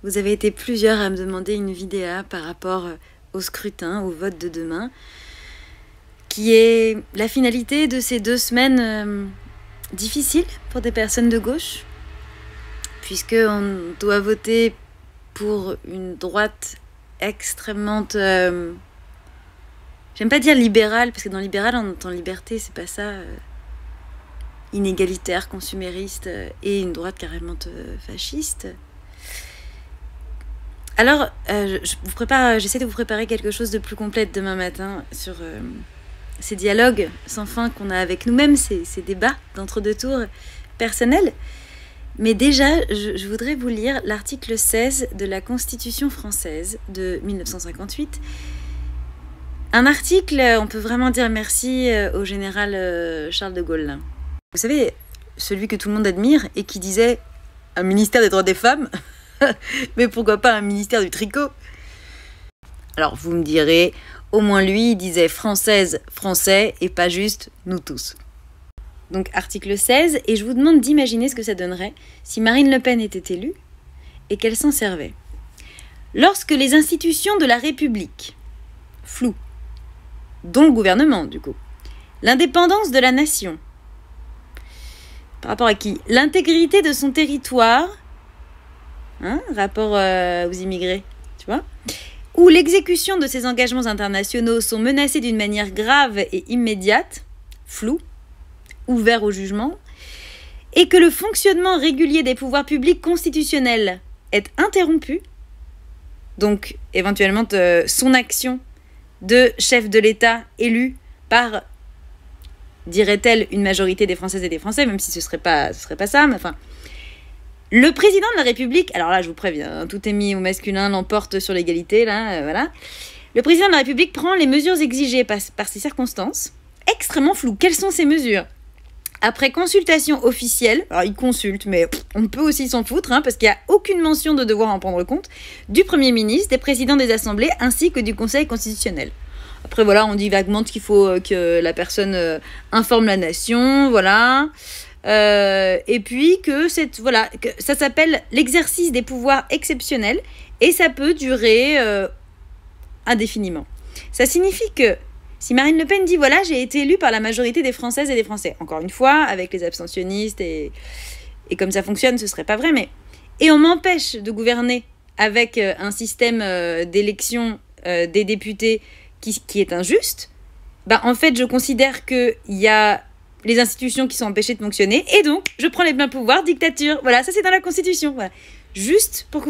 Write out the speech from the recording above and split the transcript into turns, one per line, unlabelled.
Vous avez été plusieurs à me demander une vidéo par rapport au scrutin, au vote de demain, qui est la finalité de ces 2 semaines difficiles pour des personnes de gauche, puisqu'on doit voter pour une droite extrêmement... j'aime pas dire libérale, parce que dans libéral on entend liberté, c'est pas ça... inégalitaire, consumériste, et une droite carrément fasciste. Alors, j'essaie de vous préparer quelque chose de plus complet demain matin sur ces dialogues sans fin qu'on a avec nous-mêmes, ces débats d'entre-deux tours personnels. Mais déjà, je voudrais vous lire l'article 16 de la Constitution française de 1958. Un article, on peut vraiment dire merci au général Charles de Gaulle. Vous savez, celui que tout le monde admire et qui disait « un ministère des droits des femmes ». Mais pourquoi pas un ministère du tricot? Alors vous me direz, au moins lui il disait française, français et pas juste nous tous. Donc article 16, et je vous demande d'imaginer ce que ça donnerait si Marine Le Pen était élue et qu'elle s'en servait. Lorsque les institutions de la République, floues, dont le gouvernement du coup, l'indépendance de la nation, par rapport à qui? L'intégrité de son territoire, rapport aux immigrés, tu vois, où l'exécution de ces engagements internationaux sont menacés d'une manière grave et immédiate, floue, ouvert au jugement, et que le fonctionnement régulier des pouvoirs publics constitutionnels est interrompu, donc éventuellement son action de chef de l'État élu par, dirait-elle, une majorité des Françaises et des Français, même si ce serait pas ça, mais enfin... Le président de la République, alors là je vous préviens, tout est mis au masculin, l'emporte sur l'égalité, là, voilà. Le président de la République prend les mesures exigées par ces circonstances, extrêmement floues. Quelles sont ces mesures? Après consultation officielle, alors il consulte, mais on peut aussi s'en foutre, parce qu'il n'y a aucune mention de devoir en prendre compte, du Premier ministre, des présidents des assemblées, ainsi que du Conseil constitutionnel. Après voilà, on dit vaguement qu'il faut que la personne informe la nation, voilà... et puis que ça s'appelle l'exercice des pouvoirs exceptionnels et ça peut durer indéfiniment. Ça signifie que si Marine Le Pen dit voilà, j'ai été élue par la majorité des Françaises et des Français, encore une fois avec les abstentionnistes et comme ça fonctionne, ce serait pas vrai, mais et on m'empêche de gouverner avec un système d'élection des députés qui est injuste, en fait je considère qu'il y a les institutions qui sont empêchées de fonctionner, et donc, je prends les pleins pouvoirs, dictature. Voilà, ça c'est dans la Constitution. Voilà. Juste pour que vous...